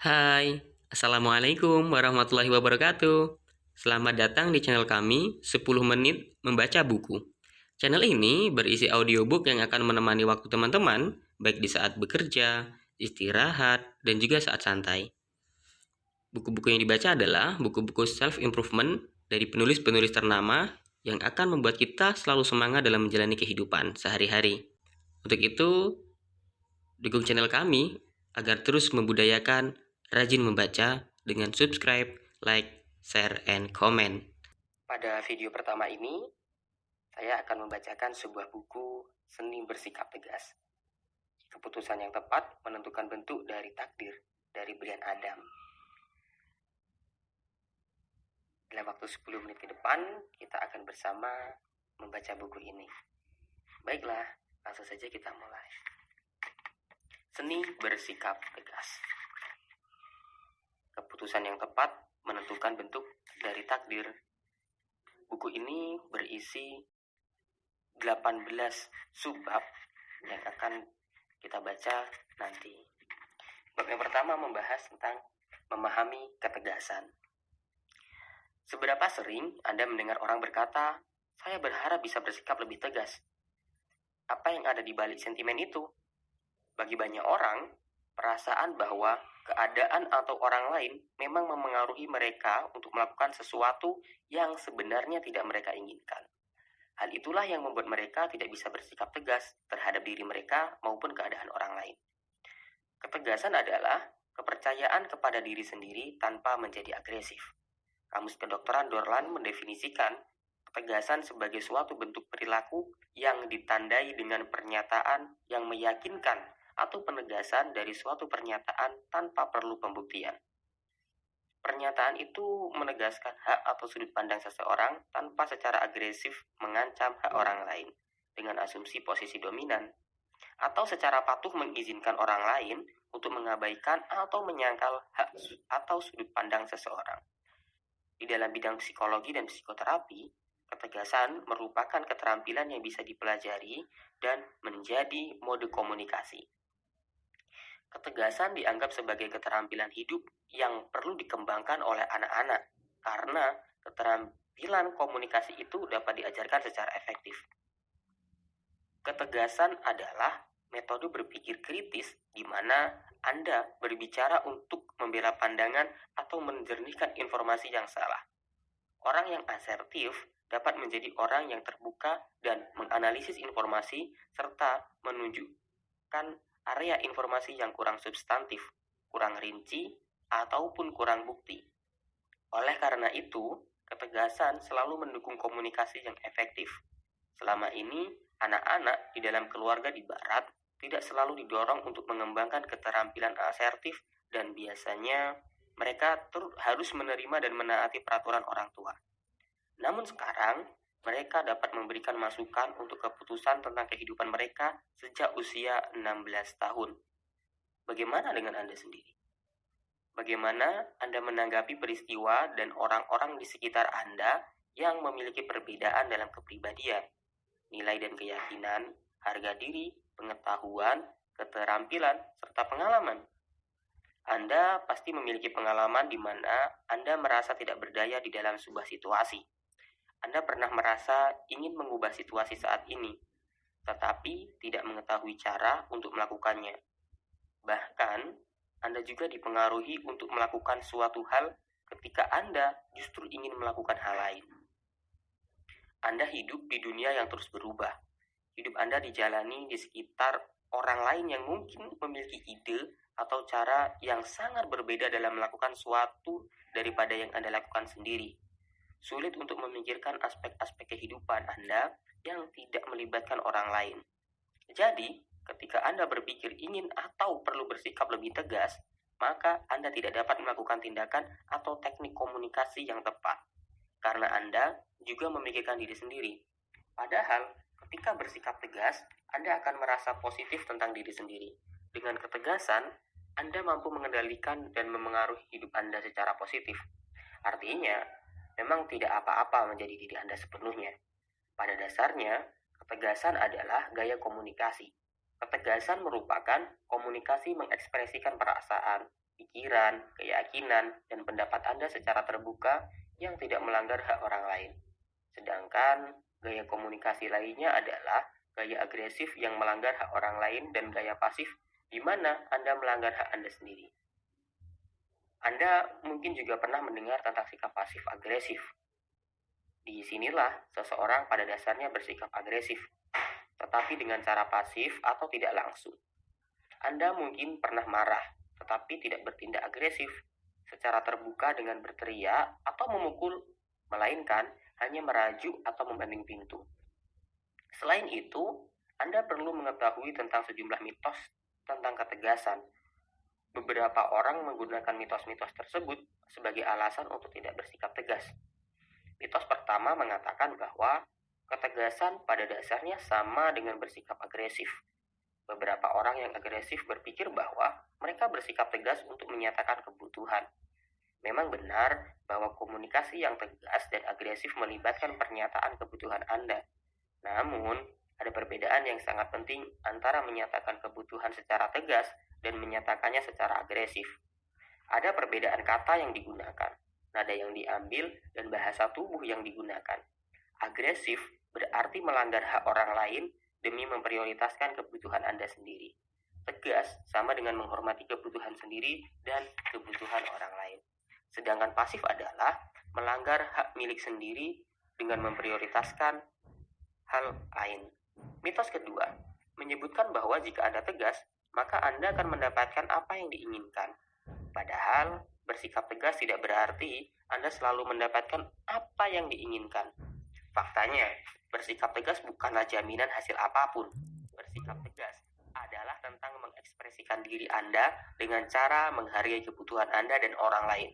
Hai, Assalamualaikum warahmatullahi wabarakatuh. Selamat datang di channel kami 10 menit membaca buku. Channel ini berisi audiobook yang akan menemani waktu teman-teman, baik di saat bekerja, istirahat, dan juga saat santai. Buku-buku yang dibaca adalah buku-buku self-improvement dari penulis-penulis ternama yang akan membuat kita selalu semangat dalam menjalani kehidupan sehari-hari. Untuk itu, dukung channel kami agar terus membudayakan rajin membaca dengan subscribe, like, share, and comment. Pada video pertama ini, saya akan membacakan sebuah buku Seni Bersikap Tegas. Keputusan yang tepat menentukan bentuk dari takdir, dari Brian Adam. Dalam waktu 10 menit ke depan, kita akan bersama membaca buku ini. Baiklah, langsung saja kita mulai. Seni Bersikap Tegas. Keputusan yang tepat menentukan bentuk dari takdir. Buku ini berisi 18 subbab yang akan kita baca nanti. Bab yang pertama membahas tentang memahami ketegasan. Seberapa sering Anda mendengar orang berkata, "Saya berharap bisa bersikap lebih tegas." Apa yang ada di balik sentimen itu? Bagi banyak orang, perasaan bahwa keadaan atau orang lain memang memengaruhi mereka untuk melakukan sesuatu yang sebenarnya tidak mereka inginkan. Hal itulah yang membuat mereka tidak bisa bersikap tegas terhadap diri mereka maupun keadaan orang lain. Ketegasan adalah kepercayaan kepada diri sendiri tanpa menjadi agresif. Kamus Kedokteran Dorland mendefinisikan ketegasan sebagai suatu bentuk perilaku yang ditandai dengan pernyataan yang meyakinkan atau penegasan dari suatu pernyataan tanpa perlu pembuktian. Pernyataan itu menegaskan hak atau sudut pandang seseorang tanpa secara agresif mengancam hak orang lain dengan asumsi posisi dominan, atau secara patuh mengizinkan orang lain untuk mengabaikan atau menyangkal hak atau sudut pandang seseorang. Di dalam bidang psikologi dan psikoterapi, ketegasan merupakan keterampilan yang bisa dipelajari dan menjadi mode komunikasi. Ketegasan dianggap sebagai keterampilan hidup yang perlu dikembangkan oleh anak-anak karena keterampilan komunikasi itu dapat diajarkan secara efektif. Ketegasan adalah metode berpikir kritis di mana Anda berbicara untuk membela pandangan atau menjernihkan informasi yang salah. Orang yang asertif dapat menjadi orang yang terbuka dan menganalisis informasi serta menunjukkan area informasi yang kurang substantif, kurang rinci, ataupun kurang bukti. Oleh karena itu, ketegasan selalu mendukung komunikasi yang efektif. Selama ini, anak-anak di dalam keluarga di Barat tidak selalu didorong untuk mengembangkan keterampilan asertif dan biasanya mereka harus menerima dan menaati peraturan orang tua. Namun sekarang, mereka dapat memberikan masukan untuk keputusan tentang kehidupan mereka sejak usia 16 tahun. Bagaimana dengan Anda sendiri? Bagaimana Anda menanggapi peristiwa dan orang-orang di sekitar Anda yang memiliki perbedaan dalam kepribadian, nilai dan keyakinan, harga diri, pengetahuan, keterampilan, serta pengalaman? Anda pasti memiliki pengalaman di mana Anda merasa tidak berdaya di dalam sebuah situasi. Anda pernah merasa ingin mengubah situasi saat ini, tetapi tidak mengetahui cara untuk melakukannya. Bahkan, Anda juga dipengaruhi untuk melakukan suatu hal ketika Anda justru ingin melakukan hal lain. Anda hidup di dunia yang terus berubah. Hidup Anda dijalani di sekitar orang lain yang mungkin memiliki ide atau cara yang sangat berbeda dalam melakukan suatu daripada yang Anda lakukan sendiri. Sulit untuk memikirkan aspek-aspek kehidupan Anda yang tidak melibatkan orang lain. Jadi, ketika Anda berpikir ingin atau perlu bersikap lebih tegas, maka Anda tidak dapat melakukan tindakan atau teknik komunikasi yang tepat. Karena Anda juga memikirkan diri sendiri. Padahal, ketika bersikap tegas, Anda akan merasa positif tentang diri sendiri. Dengan ketegasan, Anda mampu mengendalikan dan memengaruhi hidup Anda secara positif. Artinya, memang tidak apa-apa menjadi diri Anda sepenuhnya. Pada dasarnya, ketegasan adalah gaya komunikasi. Ketegasan merupakan komunikasi mengekspresikan perasaan, pikiran, keyakinan, dan pendapat Anda secara terbuka yang tidak melanggar hak orang lain. Sedangkan gaya komunikasi lainnya adalah gaya agresif yang melanggar hak orang lain dan gaya pasif di mana Anda melanggar hak Anda sendiri. Anda mungkin juga pernah mendengar tentang sikap pasif agresif. Di sinilah seseorang pada dasarnya bersikap agresif, tetapi dengan cara pasif atau tidak langsung. Anda mungkin pernah marah, tetapi tidak bertindak agresif secara terbuka dengan berteriak atau memukul, melainkan hanya merajuk atau membanting pintu. Selain itu, Anda perlu mengetahui tentang sejumlah mitos tentang ketegasan. Beberapa orang menggunakan mitos-mitos tersebut sebagai alasan untuk tidak bersikap tegas. Mitos pertama mengatakan bahwa ketegasan pada dasarnya sama dengan bersikap agresif. Beberapa orang yang agresif berpikir bahwa mereka bersikap tegas untuk menyatakan kebutuhan. Memang benar bahwa komunikasi yang tegas dan agresif melibatkan pernyataan kebutuhan Anda. Namun, ada perbedaan yang sangat penting antara menyatakan kebutuhan secara tegas dan menyatakannya secara agresif. Ada perbedaan kata yang digunakan, nada yang diambil, dan bahasa tubuh yang digunakan. Agresif berarti melanggar hak orang lain demi memprioritaskan kebutuhan Anda sendiri. Tegas sama dengan menghormati kebutuhan sendiri dan kebutuhan orang lain. Sedangkan pasif adalah melanggar hak milik sendiri dengan memprioritaskan hal lain. Mitos kedua menyebutkan bahwa jika Anda tegas, maka Anda akan mendapatkan apa yang diinginkan. Padahal, bersikap tegas tidak berarti Anda selalu mendapatkan apa yang diinginkan. Faktanya, bersikap tegas bukanlah jaminan hasil apapun. Bersikap tegas adalah tentang mengekspresikan diri Anda dengan cara menghargai kebutuhan Anda dan orang lain.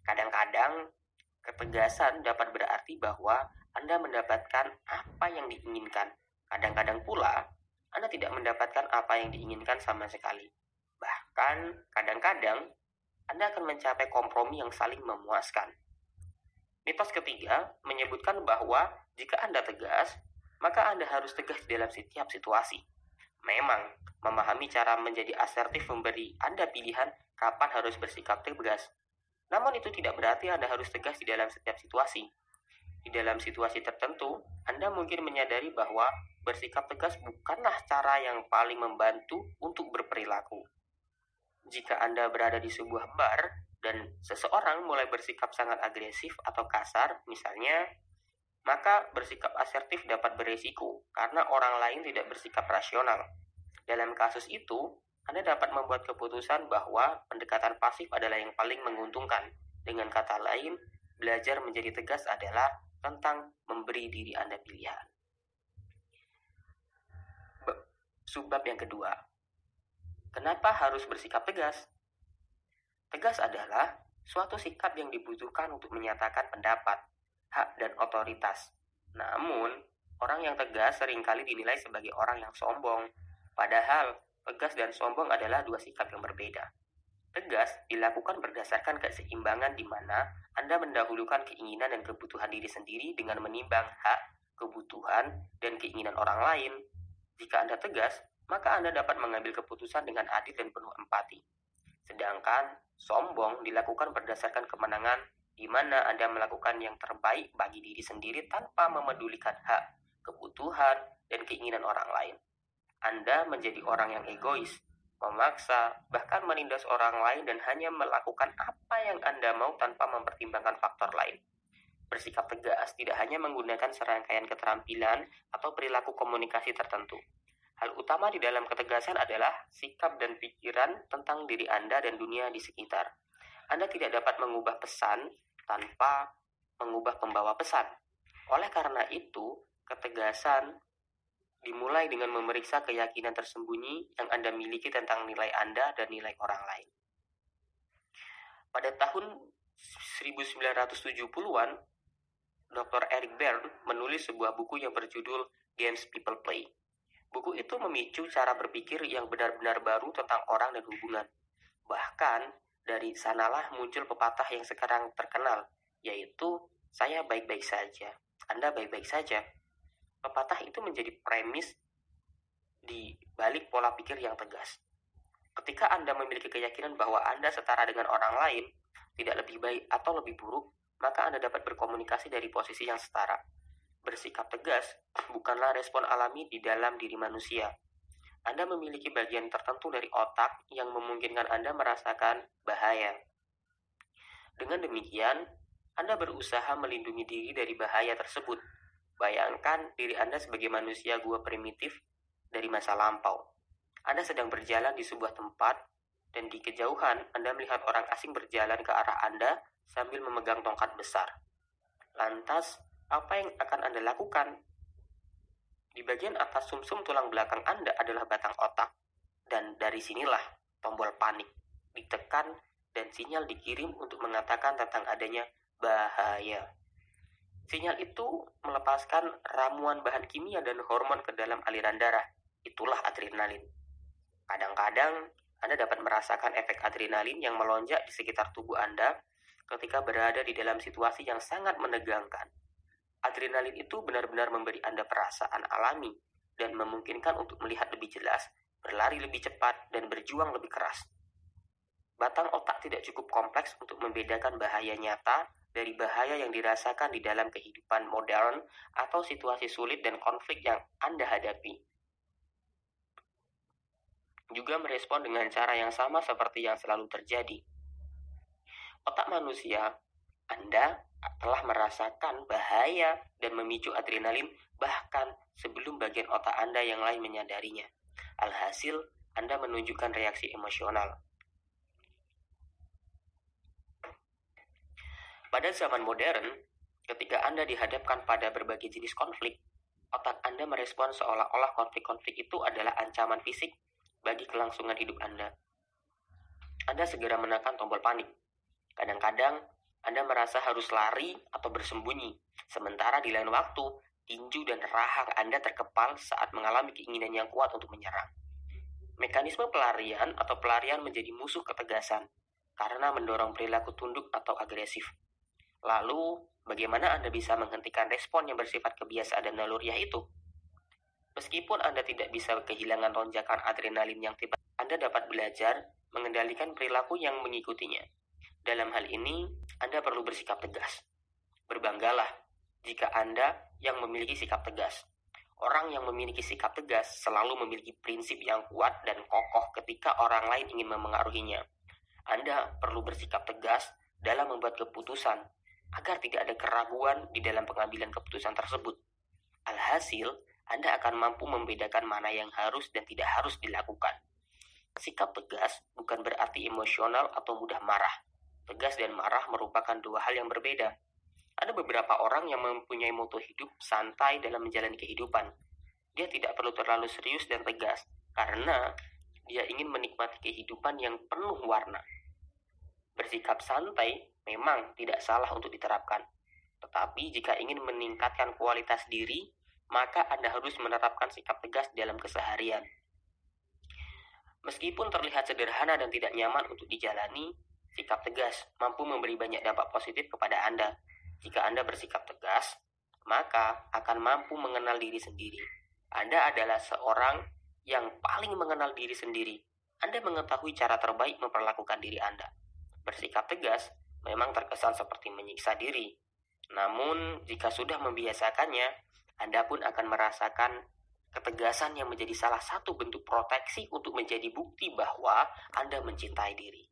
Kadang-kadang, ketegasan dapat berarti bahwa Anda mendapatkan apa yang diinginkan. Kadang-kadang pula, Anda tidak mendapatkan apa yang diinginkan sama sekali. Bahkan, kadang-kadang, Anda akan mencapai kompromi yang saling memuaskan. Mitos ketiga menyebutkan bahwa jika Anda tegas, maka Anda harus tegas dalam setiap situasi. Memang, memahami cara menjadi asertif memberi Anda pilihan kapan harus bersikap tegas. Namun itu tidak berarti Anda harus tegas di dalam setiap situasi. Di dalam situasi tertentu, Anda mungkin menyadari bahwa bersikap tegas bukanlah cara yang paling membantu untuk berperilaku. Jika Anda berada di sebuah bar dan seseorang mulai bersikap sangat agresif atau kasar, misalnya, maka bersikap asertif dapat beresiko karena orang lain tidak bersikap rasional. Dalam kasus itu, Anda dapat membuat keputusan bahwa pendekatan pasif adalah yang paling menguntungkan. Dengan kata lain, belajar menjadi tegas adalah tentang memberi diri Anda pilihan. Subbab yang kedua, kenapa harus bersikap tegas? Tegas adalah suatu sikap yang dibutuhkan untuk menyatakan pendapat, hak, dan otoritas. Namun, orang yang tegas seringkali dinilai sebagai orang yang sombong. Padahal, tegas dan sombong adalah dua sikap yang berbeda. Tegas dilakukan berdasarkan keseimbangan di mana Anda mendahulukan keinginan dan kebutuhan diri sendiri dengan menimbang hak, kebutuhan, dan keinginan orang lain. Jika Anda tegas, maka Anda dapat mengambil keputusan dengan adil dan penuh empati. Sedangkan sombong dilakukan berdasarkan kemenangan di mana Anda melakukan yang terbaik bagi diri sendiri tanpa memedulikan hak, kebutuhan, dan keinginan orang lain. Anda menjadi orang yang egois, memaksa, bahkan menindas orang lain dan hanya melakukan apa yang Anda mau tanpa mempertimbangkan faktor lain. Bersikap tegas tidak hanya menggunakan serangkaian keterampilan atau perilaku komunikasi tertentu. Hal utama di dalam ketegasan adalah sikap dan pikiran tentang diri Anda dan dunia di sekitar. Anda tidak dapat mengubah pesan tanpa mengubah pembawa pesan. Oleh karena itu, ketegasan dimulai dengan memeriksa keyakinan tersembunyi yang Anda miliki tentang nilai Anda dan nilai orang lain. Pada tahun 1970-an, Dr. Eric Berne menulis sebuah buku yang berjudul Games People Play. Buku itu memicu cara berpikir yang benar-benar baru tentang orang dan hubungan. Bahkan, dari sanalah muncul pepatah yang sekarang terkenal, yaitu, saya baik-baik saja, Anda baik-baik saja. Pepatah itu menjadi premis di balik pola pikir yang tegas. Ketika Anda memiliki keyakinan bahwa Anda setara dengan orang lain, tidak lebih baik atau lebih buruk, maka Anda dapat berkomunikasi dari posisi yang setara. Bersikap tegas bukanlah respon alami di dalam diri manusia. Anda memiliki bagian tertentu dari otak yang memungkinkan Anda merasakan bahaya. Dengan demikian, Anda berusaha melindungi diri dari bahaya tersebut. Bayangkan diri Anda sebagai manusia gua primitif dari masa lampau. Anda sedang berjalan di sebuah tempat, dan di kejauhan Anda melihat orang asing berjalan ke arah Anda sambil memegang tongkat besar. Lantas, apa yang akan Anda lakukan? Di bagian atas sumsum tulang belakang Anda adalah batang otak, dan dari sinilah tombol panik ditekan dan sinyal dikirim untuk mengatakan tentang adanya bahaya. Sinyal itu melepaskan ramuan bahan kimia dan hormon ke dalam aliran darah. Itulah adrenalin. Kadang-kadang Anda dapat merasakan efek adrenalin yang melonjak di sekitar tubuh Anda ketika berada di dalam situasi yang sangat menegangkan. Adrenalin itu benar-benar memberi Anda perasaan alami dan memungkinkan untuk melihat lebih jelas, berlari lebih cepat, dan berjuang lebih keras. Batang otak tidak cukup kompleks untuk membedakan bahaya nyata dari bahaya yang dirasakan di dalam kehidupan modern atau situasi sulit dan konflik yang Anda hadapi. Juga merespon dengan cara yang sama seperti yang selalu terjadi. Otak manusia, Anda telah merasakan bahaya dan memicu adrenalin bahkan sebelum bagian otak Anda yang lain menyadarinya. Alhasil, Anda menunjukkan reaksi emosional. Pada zaman modern, ketika Anda dihadapkan pada berbagai jenis konflik, otak Anda merespon seolah-olah konflik-konflik itu adalah ancaman fisik bagi kelangsungan hidup Anda. Anda segera menekan tombol panik. Kadang-kadang, Anda merasa harus lari atau bersembunyi, sementara di lain waktu, tinju dan rahang Anda terkepal saat mengalami keinginan yang kuat untuk menyerang. Mekanisme pelarian atau pelarian menjadi musuh ketegasan, karena mendorong perilaku tunduk atau agresif. Lalu, bagaimana Anda bisa menghentikan respon yang bersifat kebiasaan dan naluriah itu? Meskipun Anda tidak bisa kehilangan lonjakan adrenalin yang tiba, Anda dapat belajar mengendalikan perilaku yang mengikutinya. Dalam hal ini, Anda perlu bersikap tegas. Berbanggalah jika Anda yang memiliki sikap tegas. Orang yang memiliki sikap tegas selalu memiliki prinsip yang kuat dan kokoh ketika orang lain ingin memengaruhinya. Anda perlu bersikap tegas dalam membuat keputusan agar tidak ada keraguan di dalam pengambilan keputusan tersebut. Alhasil, Anda akan mampu membedakan mana yang harus dan tidak harus dilakukan. Sikap tegas bukan berarti emosional atau mudah marah. Tegas dan marah merupakan dua hal yang berbeda. Ada beberapa orang yang mempunyai moto hidup santai dalam menjalani kehidupan. Dia tidak perlu terlalu serius dan tegas, karena dia ingin menikmati kehidupan yang penuh warna. Bersikap santai memang tidak salah untuk diterapkan. Tetapi jika ingin meningkatkan kualitas diri, maka Anda harus menerapkan sikap tegas dalam keseharian. Meskipun terlihat sederhana dan tidak nyaman untuk dijalani, sikap tegas mampu memberi banyak dampak positif kepada Anda. Jika Anda bersikap tegas, maka akan mampu mengenal diri sendiri. Anda adalah seorang yang paling mengenal diri sendiri. Anda mengetahui cara terbaik memperlakukan diri Anda. Bersikap tegas memang terkesan seperti menyiksa diri. Namun, jika sudah membiasakannya, Anda pun akan merasakan ketegasan yang menjadi salah satu bentuk proteksi untuk menjadi bukti bahwa Anda mencintai diri.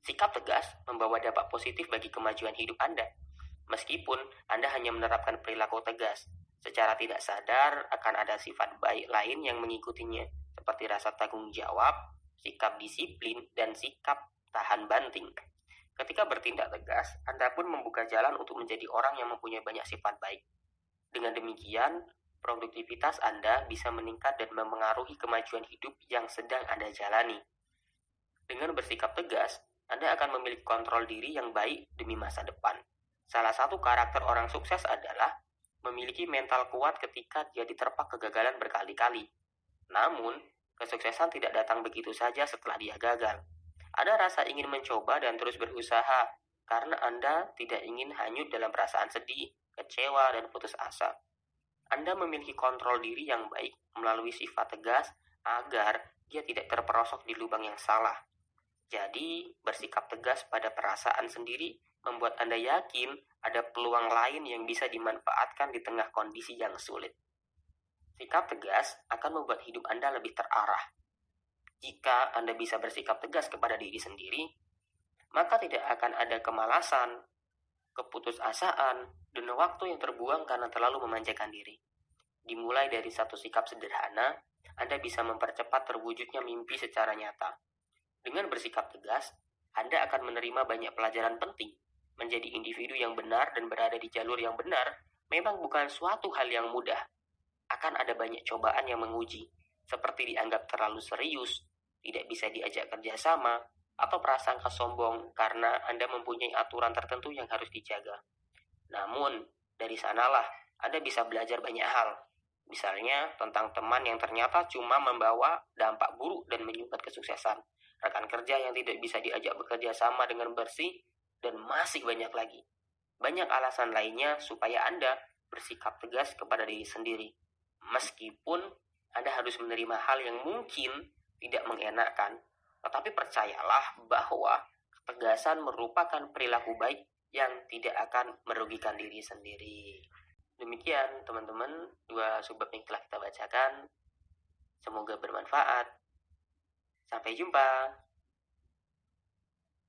Sikap tegas membawa dampak positif bagi kemajuan hidup Anda. Meskipun Anda hanya menerapkan perilaku tegas, secara tidak sadar akan ada sifat baik lain yang mengikutinya, seperti rasa tanggung jawab, sikap disiplin, dan sikap tahan banting. Ketika bertindak tegas, Anda pun membuka jalan untuk menjadi orang yang mempunyai banyak sifat baik. Dengan demikian, produktivitas Anda bisa meningkat dan memengaruhi kemajuan hidup yang sedang Anda jalani. Dengan bersikap tegas, Anda akan memiliki kontrol diri yang baik demi masa depan. Salah satu karakter orang sukses adalah memiliki mental kuat ketika dia diterpa kegagalan berkali-kali. Namun, kesuksesan tidak datang begitu saja setelah dia gagal. Ada rasa ingin mencoba dan terus berusaha, karena Anda tidak ingin hanyut dalam perasaan sedih, kecewa, dan putus asa. Anda memiliki kontrol diri yang baik melalui sifat tegas agar dia tidak terperosok di lubang yang salah. Jadi, bersikap tegas pada perasaan sendiri membuat Anda yakin ada peluang lain yang bisa dimanfaatkan di tengah kondisi yang sulit. Sikap tegas akan membuat hidup Anda lebih terarah. Jika Anda bisa bersikap tegas kepada diri sendiri, maka tidak akan ada kemalasan, keputusasaan, dan waktu yang terbuang karena terlalu memanjakan diri. Dimulai dari satu sikap sederhana, Anda bisa mempercepat terwujudnya mimpi secara nyata. Dengan bersikap tegas, Anda akan menerima banyak pelajaran penting. Menjadi individu yang benar dan berada di jalur yang benar memang bukan suatu hal yang mudah. Akan ada banyak cobaan yang menguji, seperti dianggap terlalu serius, tidak bisa diajak kerjasama, atau prasangka sombong karena Anda mempunyai aturan tertentu yang harus dijaga. Namun, dari sanalah Anda bisa belajar banyak hal. Misalnya tentang teman yang ternyata cuma membawa dampak buruk dan menyumbat kesuksesan, rekan kerja yang tidak bisa diajak bekerja sama dengan bersih, dan masih banyak lagi. Banyak alasan lainnya supaya Anda bersikap tegas kepada diri sendiri. Meskipun Anda harus menerima hal yang mungkin tidak mengenakan, tetapi percayalah bahwa ketegasan merupakan perilaku baik yang tidak akan merugikan diri sendiri. Demikian teman-teman, 2 subbab yang telah kita bacakan. Semoga bermanfaat. Sampai jumpa.